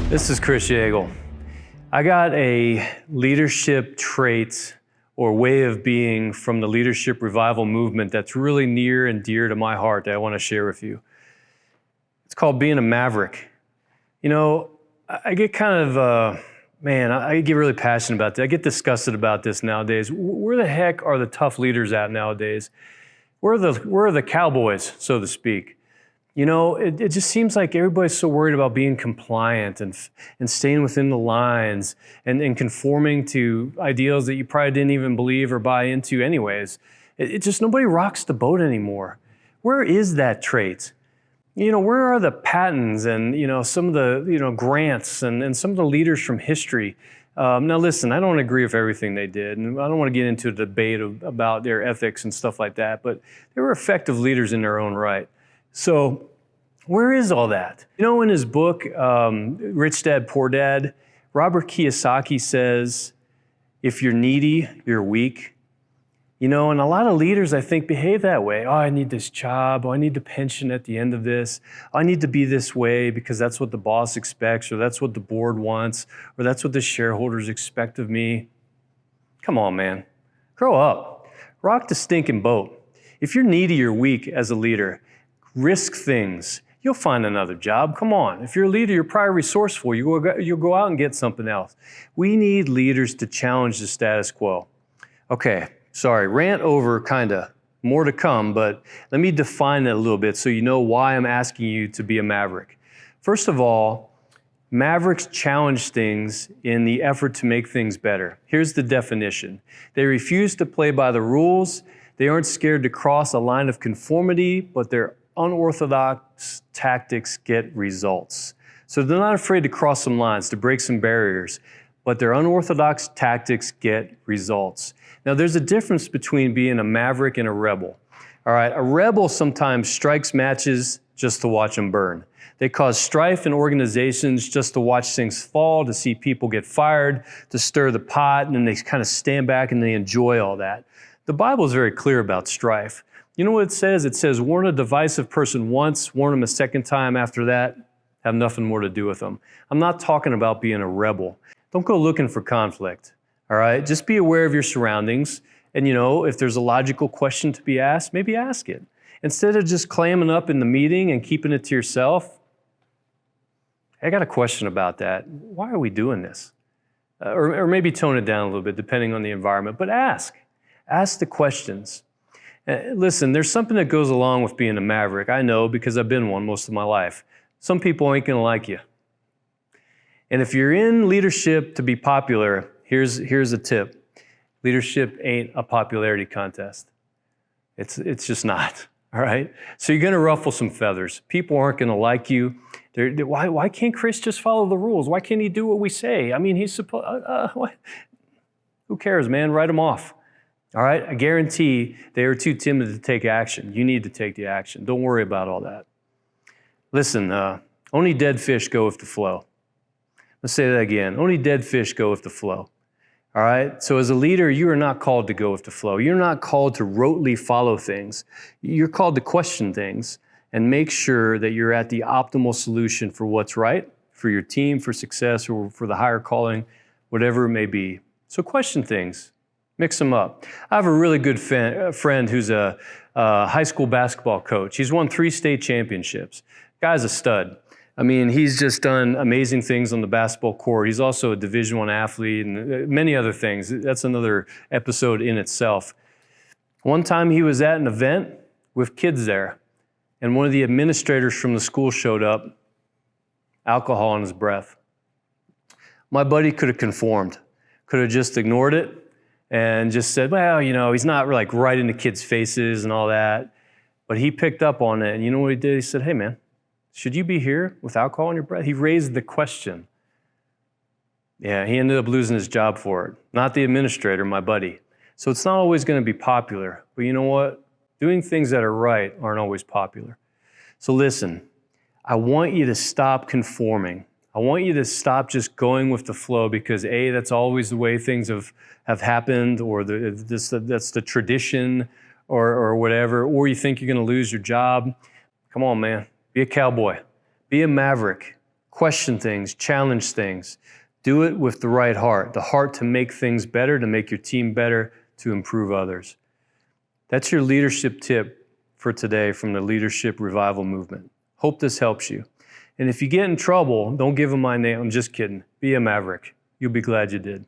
This is Kris Yagel. I got a leadership trait or way of being from the leadership revival movement that's really near and dear to my heart that I want to share with you. It's called being a maverick. You know, I get kind of, I get really passionate about that. I get disgusted about this nowadays. Where the heck are the tough leaders at nowadays? Where are the cowboys, so to speak? You know, it just seems like everybody's so worried about being compliant and staying within the lines and conforming to ideals that you probably didn't even believe or buy into anyways. It just, nobody rocks the boat anymore. Where is that trait? You know, where are the Pattons and, some of the, Grants and some of the leaders from history? Now listen, I don't agree with everything they did, and I don't want to get into a debate about their ethics and stuff like that, but they were effective leaders in their own right. So where is all that? You know, in his book, Rich Dad, Poor Dad, Robert Kiyosaki says, if you're needy, you're weak. You know, and a lot of leaders, I think, behave that way. Oh, I need this job. Oh, I need the pension at the end of this. Oh, I need to be this way because that's what the boss expects, or that's what the board wants, or that's what the shareholders expect of me. Come on, man. Grow up. Rock the stinking boat. If you're needy or weak as a leader, risk things. You'll find another job. Come on. If you're a leader, you're probably resourceful. You'll go out and get something else. We need leaders to challenge the status quo. Okay, sorry, rant over kinda. More to come, but let me define it a little bit so you know why I'm asking you to be a maverick. First of all, mavericks challenge things in the effort to make things better. Here's the definition. They refuse to play by the rules. They aren't scared to cross a line of conformity, but their unorthodox tactics get results. So they're not afraid to cross some lines, to break some barriers, but their unorthodox tactics get results. Now there's a difference between being a maverick and a rebel. All right, a rebel sometimes strikes matches just to watch them burn. They cause strife in organizations just to watch things fall, to see people get fired, to stir the pot, and then they kind of stand back and they enjoy all that. The Bible is very clear about strife. You know what it says? It says, warn a divisive person once, warn them a second time. After that, have nothing more to do with them. I'm not talking about being a rebel. Don't go looking for conflict, all right? Just be aware of your surroundings. And if there's a logical question to be asked, maybe ask it. Instead of just clamming up in the meeting and keeping it to yourself, I got a question about that. Why are we doing this? Or maybe tone it down a little bit, depending on the environment. But ask. Ask the questions. Listen, there's something that goes along with being a maverick. I know because I've been one most of my life. Some people ain't gonna like you. And if you're in leadership to be popular, here's a tip. Leadership ain't a popularity contest. It's just not, all right? So you're gonna ruffle some feathers. People aren't gonna like you. Why can't Kris just follow the rules? Why can't he do what we say? I mean, he's supposed, who cares, man? Write him off. All right, I guarantee they are too timid to take action. You need to take the action. Don't worry about all that. Listen, only dead fish go with the flow. Let's say that again. Only dead fish go with the flow. All right, so as a leader, you are not called to go with the flow. You're not called to rotely follow things. You're called to question things and make sure that you're at the optimal solution for what's right, for your team, for success, or for the higher calling, whatever it may be. So question things. Mix them up. I have a really good friend who's a high school basketball coach. He's won 3 state championships. Guy's a stud. I mean, he's just done amazing things on the basketball court. He's also a Division I athlete and many other things. That's another episode in itself. One time he was at an event with kids there, and one of the administrators from the school showed up, alcohol in his breath. My buddy could have conformed, could have just ignored it, and just said, well, he's not like right in the kids' faces and all that. But he picked up on it, and you know what he did? He said, hey, man, should you be here with alcohol in your breath? He raised the question. Yeah, he ended up losing his job for it. Not the administrator, my buddy. So it's not always going to be popular. But you know what? Doing things that are right aren't always popular. So listen, I want you to stop conforming. I want you to stop just going with the flow because A, that's always the way things have happened, or that's the tradition or whatever, or you think you're going to lose your job. Come on, man. Be a cowboy. Be a maverick. question things, challenge things. Do it with the right heart, the heart to make things better, to make your team better, to improve others. That's your leadership tip for today from the Leadership Revival Movement. Hope this helps you. And if you get in trouble, don't give them my name. I'm just kidding. Be a Maverick. You'll be glad you did.